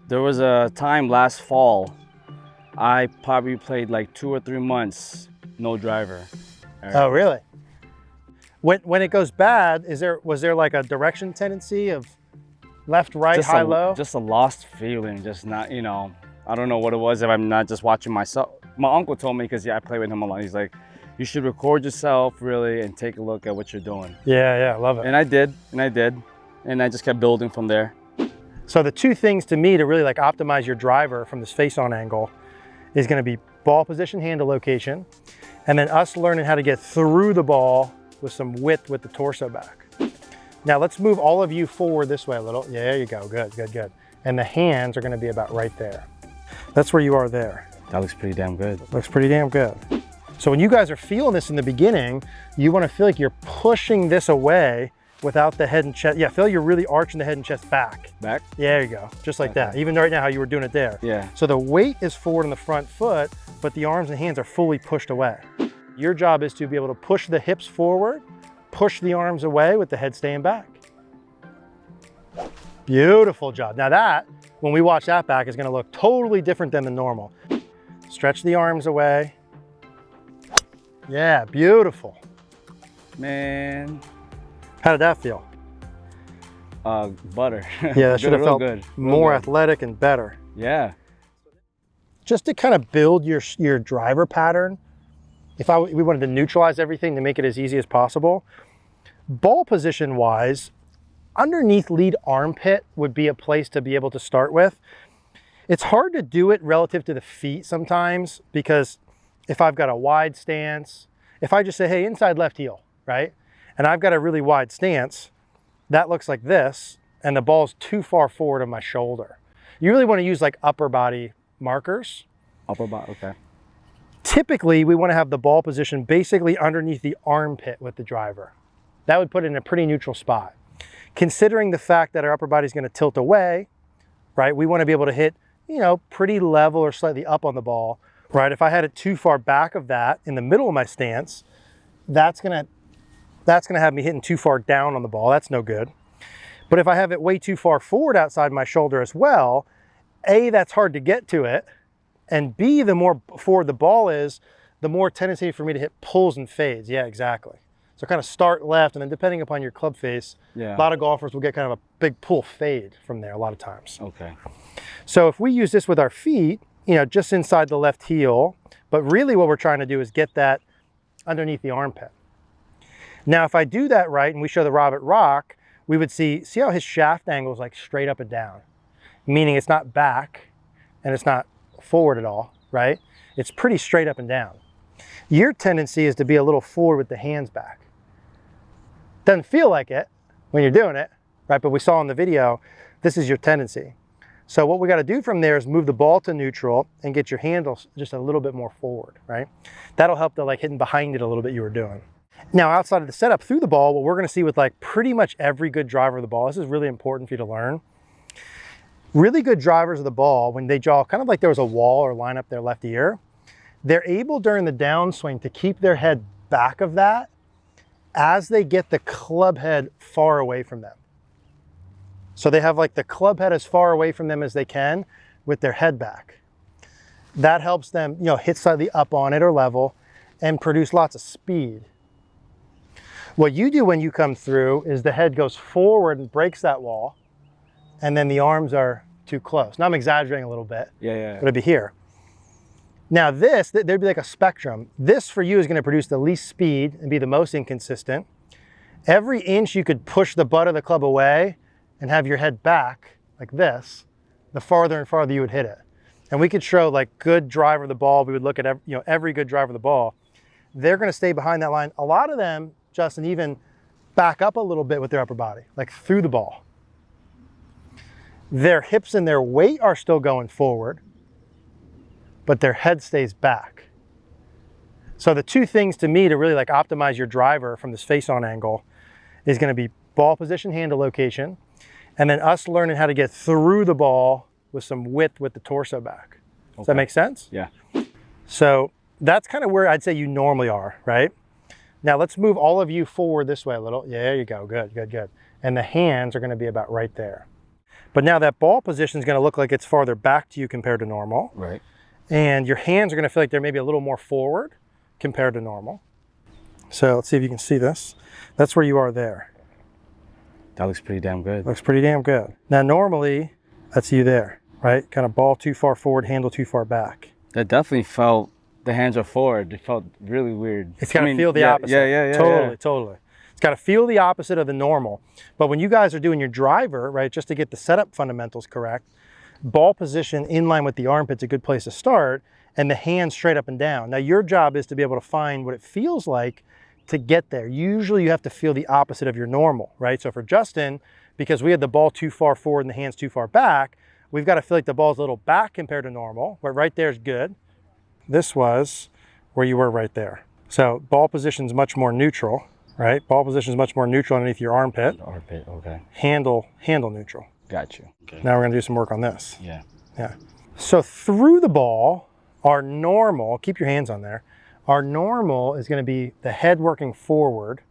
There was a time last fall, I probably played like 2 or 3 months, no driver. Oh, really? When it goes bad, was there like a direction tendency of left, right, Just high, low? Just a lost feeling, just not, I don't know what it was if I'm not just watching myself. My uncle told me, because I play with him a lot, he's like, you should record yourself really and take a look at what you're doing. Yeah, I love it. And I did, and I just kept building from there. So the two things to me to really like optimize your driver from this face-on angle is going to be ball position, handle location, and then us learning how to get through the ball with some width with the torso back. Now let's move all of you forward this way a little. Yeah, there you go. Good, good, good. And the hands are going to be about right there. That's where you are there. That looks pretty damn good. Looks pretty damn good. So when you guys are feeling this in the beginning, you want to feel like you're pushing this away without the head and chest. Yeah, feel like you're really arching the head and chest back. Back? Yeah, there you go. Just like that. Even right now how you were doing it there. Yeah. So the weight is forward on the front foot, but the arms and hands are fully pushed away. Your job is to be able to push the hips forward, push the arms away with the head staying back. Beautiful job. Now that, when we watch that back, is going to look totally different than the normal. Stretch the arms away. Yeah, beautiful. Man. How did that feel? Butter. Yeah, that should have felt good. more athletic and better. Yeah. Just to kind of build your driver pattern, we wanted to neutralize everything to make it as easy as possible. Ball position wise, underneath lead armpit would be a place to be able to start with. It's hard to do it relative to the feet sometimes, because if I've got a wide stance, if I just say, hey, inside left heel, right? And I've got a really wide stance, that looks like this, and the ball's too far forward of my shoulder. You really want to use like upper body markers. Upper body, okay. Typically, we want to have the ball position basically underneath the armpit with the driver. That would put it in a pretty neutral spot. Considering the fact that our upper body is going to tilt away, right? We want to be able to hit, pretty level or slightly up on the ball, right? If I had it too far back of that in the middle of my stance, that's going to have me hitting too far down on the ball. That's no good. But if I have it way too far forward outside my shoulder as well, A, that's hard to get to it. And B, the more forward the ball is, the more tendency for me to hit pulls and fades. Yeah, exactly. So kind of start left, and then depending upon your club face, a lot of golfers will get kind of a big pull fade from there a lot of times. Okay. So if we use this with our feet, just inside the left heel, but really what we're trying to do is get that underneath the armpit. Now, if I do that right, and we show the Robert Rock, we would see how his shaft angle is like straight up and down, meaning it's not back and it's not forward at all, right? It's pretty straight up and down. Your tendency is to be a little forward with the hands back. Doesn't feel like it when you're doing it, right? But we saw in the video, this is your tendency. So what we got to do from there is move the ball to neutral and get your handle just a little bit more forward, right? That'll help the like hitting behind it a little bit you were doing. Now, outside of the setup through the ball, what we're going to see with like pretty much every good driver of the ball, this is really important for you to learn. Really good drivers of the ball, when they draw kind of like there was a wall or line up their left ear, they're able during the downswing to keep their head back of that as they get the club head far away from them. So they have like the club head as far away from them as they can with their head back. That helps them, hit slightly up on it or level and produce lots of speed. What you do when you come through is the head goes forward and breaks that wall, and then the arms are too close. Now I'm exaggerating a little bit, but it'd be here. Now there'd be like a spectrum. This for you is gonna produce the least speed and be the most inconsistent. Every inch you could push the butt of the club away and have your head back like this, the farther and farther you would hit it. And we could show like good driver of the ball. We would look at every good driver of the ball. They're gonna stay behind that line. A lot of them, Justin, even back up a little bit with their upper body, like through the ball. Their hips and their weight are still going forward, but their head stays back. So the two things to me to really like optimize your driver from this face-on angle is going to be ball position, handle location, and then us learning how to get through the ball with some width with the torso back. Does that make sense? Yeah. So that's kind of where I'd say you normally are, right? Now let's move all of you forward this way a little. Yeah, there you go. Good, good, good. And the hands are going to be about right there. But now that ball position is going to look like it's farther back to you compared to normal. Right. And your hands are going to feel like they're maybe a little more forward compared to normal. So let's see if you can see this. That's where you are there. That looks pretty damn good. Looks pretty damn good. Now normally, that's you there, right? Kind of ball too far forward, handle too far back. That definitely felt, the hands are forward. It felt really weird. It's got to feel the opposite. Yeah. Totally. It's got to feel the opposite of the normal. But when you guys are doing your driver, right, just to get the setup fundamentals correct, ball position in line with the armpit's a good place to start, and the hands straight up and down. Now your job is to be able to find what it feels like to get there. Usually you have to feel the opposite of your normal, right? So for Justin, because we had the ball too far forward and the hands too far back, we've got to feel like the ball's a little back compared to normal, but right there is good. This was where you were right there. So ball position's much more neutral, right? Ball position's much more neutral underneath your armpit. Armpit, okay. Handle neutral. Got you. Okay. Now we're gonna do some work on this. Yeah. So through the ball, our normal, keep your hands on there, our normal is going to be the head working forward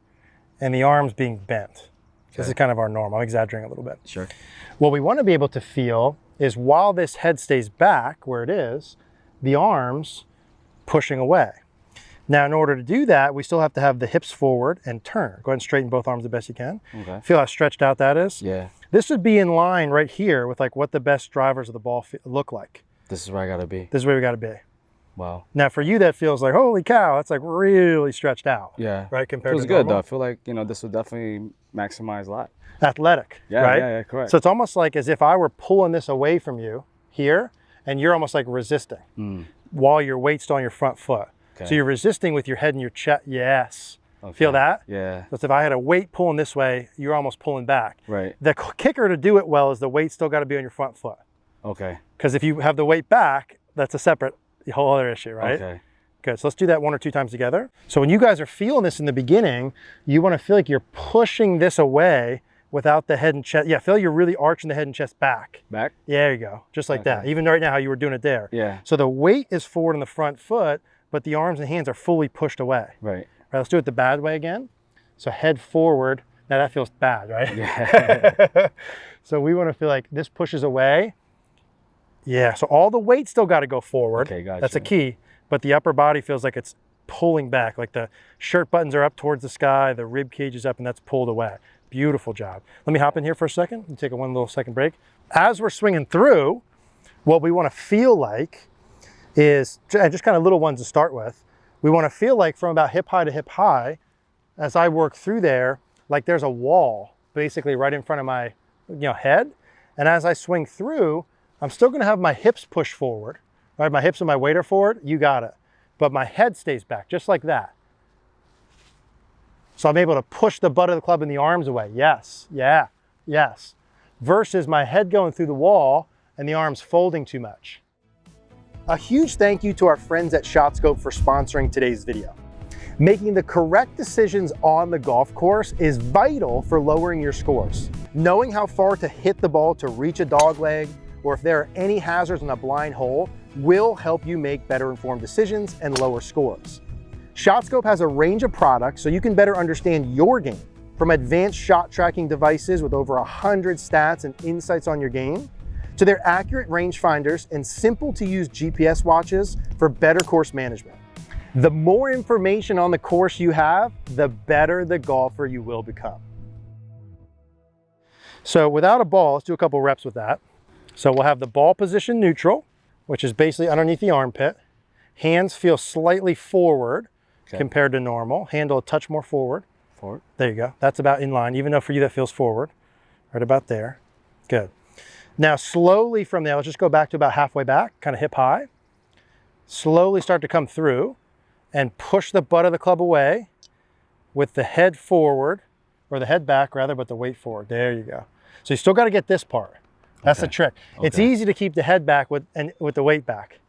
and the arms being bent. Okay. This is kind of our normal. I'm exaggerating a little bit. Sure. What we want to be able to feel is while this head stays back where it is, the arms pushing away. Now, in order to do that, we still have to have the hips forward and turn. Go ahead and straighten both arms the best you can. Okay. Feel how stretched out that is? Yeah. This would be in line right here with like what the best drivers of the ball look like. This is where I gotta be. This is where we got to be. Wow. Now for you, that feels like, holy cow, that's like really stretched out. Yeah. Right, compared to Feels good normal. though. I feel like, this will definitely maximize a lot. Athletic, Yeah, right? yeah, correct. So it's almost like as if I were pulling this away from you here, and you're almost like resisting while your weight's still on your front foot. Okay. So you're resisting with your head and your chest. Yes. Okay. Feel that? Yeah. So if I had a weight pulling this way, you're almost pulling back. Right. The kicker to do it well is the weight still got to be on your front foot. Okay. Because if you have the weight back, that's a separate, whole other issue, right? Okay. Good, so let's do that 1 or 2 times together. So when you guys are feeling this in the beginning, you want to feel like you're pushing this away without the head and chest. Yeah, feel like you're really arching the head and chest back. Back? Yeah, there you go, just like that. Even right now how you were doing it there. Yeah. So the weight is forward on the front foot, but the arms and hands are fully pushed away. Right. Right, let's do it the bad way again. So head forward. Now that feels bad, right? Yeah. So we want to feel like this pushes away. Yeah, so all the weight still got to go forward. Okay, gotcha. That's a key, but the upper body feels like it's pulling back, like the shirt buttons are up towards the sky, the rib cage is up, and that's pulled away. Beautiful job. Let me hop in here for a second and take a 1 little second break. As we're swinging through, what we want to feel like is, just kind of little ones to start with, we want to feel like from about hip high to hip high, as I work through there, like there's a wall basically right in front of my head. And as I swing through, I'm still going to have my hips push forward, right? My hips and my weight are forward, you got it. But my head stays back, just like that. So I'm able to push the butt of the club and the arms away. Yes, yeah, yes. Versus my head going through the wall and the arms folding too much. A huge thank you to our friends at ShotScope for sponsoring today's video. Making the correct decisions on the golf course is vital for lowering your scores. Knowing how far to hit the ball to reach a dog leg, or if there are any hazards in a blind hole, will help you make better informed decisions and lower scores. ShotScope has a range of products so you can better understand your game, from advanced shot tracking devices with over 100 stats and insights on your game, to their accurate rangefinders and simple to use GPS watches for better course management. The more information on the course you have, the better the golfer you will become. So without a ball, let's do a couple reps with that. So we'll have the ball position neutral, which is basically underneath the armpit. Hands feel slightly forward compared to normal. Handle a touch more forward. Forward. There you go. That's about in line, even though for you that feels forward. Right about there. Good. Now slowly from there, let's just go back to about halfway back, kind of hip high. Slowly start to come through and push the butt of the club away with the head forward, or the head back rather, but the weight forward. There you go. So you still got to get this part. That's the trick. It's easy to keep the head back with the weight back.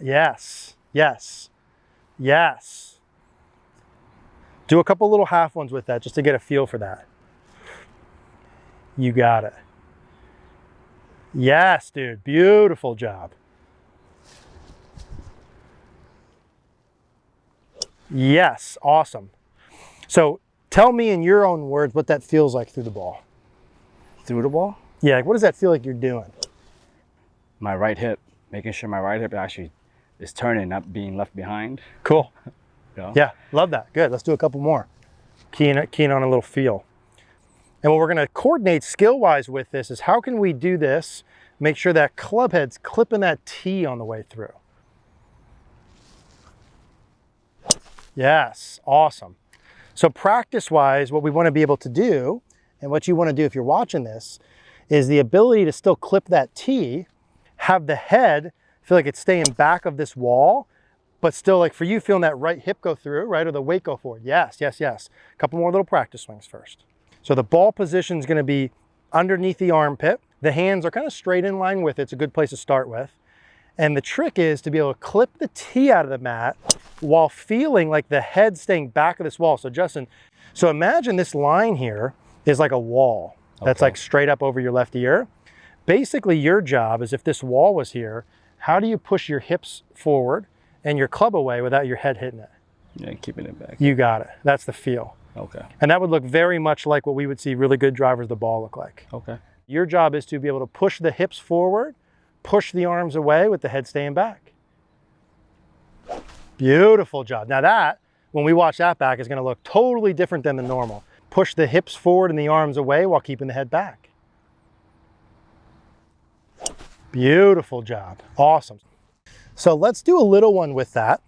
Yes, yes, yes. Do a couple little half ones with that just to get a feel for that. You got it. Yes, dude, beautiful job. Yes, awesome. So tell me in your own words what that feels like through the ball. Through the ball? Yeah, like what does that feel like you're doing? My right hip, making sure my right hip actually is turning, not being left behind. Cool. You know? Yeah, love that. Good. Let's do a couple more. Keying on a little feel. And what we're going to coordinate skill-wise with this is how can we do this, make sure that club head's clipping that tee on the way through. Yes, awesome. So practice-wise, what we want to be able to do, and what you want to do if you're watching this, is the ability to still clip that tee, have the head feel like it's staying back of this wall, but still like for you feeling that right hip go through, right, or the weight go forward. Yes, yes, yes. A couple more little practice swings first. So the ball position is going to be underneath the armpit. The hands are kind of straight in line with it. It's a good place to start with. And the trick is to be able to clip the tee out of the mat while feeling like the head staying back of this wall. So Justin, so imagine this line here is like a wall that's like straight up over your left ear. Basically your job is if this wall was here, how do you push your hips forward and your club away without your head hitting it? Yeah, keeping it back. You got it. That's the feel. Okay. And that would look very much like what we would see really good drivers of the ball look like. Okay. Your job is to be able to push the hips forward, push the arms away with the head staying back. Beautiful job. Now that, when we watch that back, is going to look totally different than the normal. Push the hips forward and the arms away while keeping the head back. Beautiful job. Awesome. So let's do a little one with that.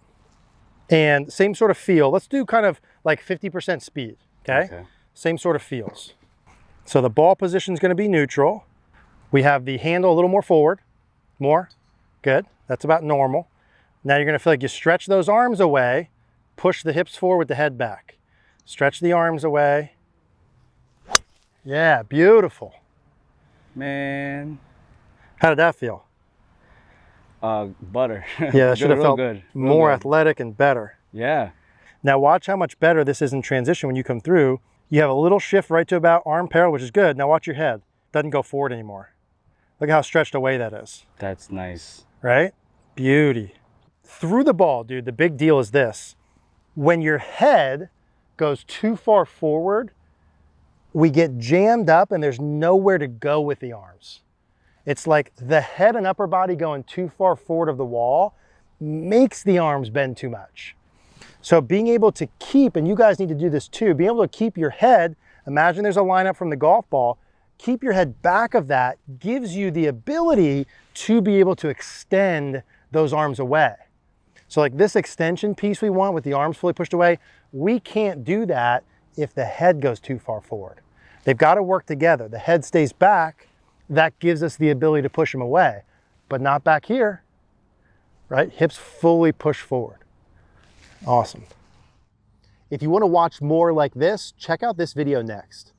And same sort of feel. Let's do kind of like 50% speed, okay? Same sort of feels. So the ball position is going to be neutral. We have the handle a little more forward. More. Good. That's about normal. Now you're going to feel like you stretch those arms away, push the hips forward with the head back. Stretch the arms away. Yeah, beautiful. Man. How did that feel? Butter. Yeah, that should have felt good. more athletic and better. Yeah. Now watch how much better this is in transition when you come through. You have a little shift right to about arm parallel, which is good. Now watch your head. Doesn't go forward anymore. Look at how stretched away that is. That's nice. Right? Beauty. Through the ball, dude, the big deal is this. When your head goes too far forward, we get jammed up and there's nowhere to go with the arms. It's like the head and upper body going too far forward of the wall makes the arms bend too much. So being able to keep, and you guys need to do this too, being able to keep your head, imagine there's a lineup from the golf ball, keep your head back of that gives you the ability to be able to extend those arms away. So like this extension piece we want with the arms fully pushed away, we can't do that if the head goes too far forward. They've got to work together. The head stays back. That gives us the ability to push them away, but not back here, right? Hips fully push forward. Awesome. If you want to watch more like this, check out this video next.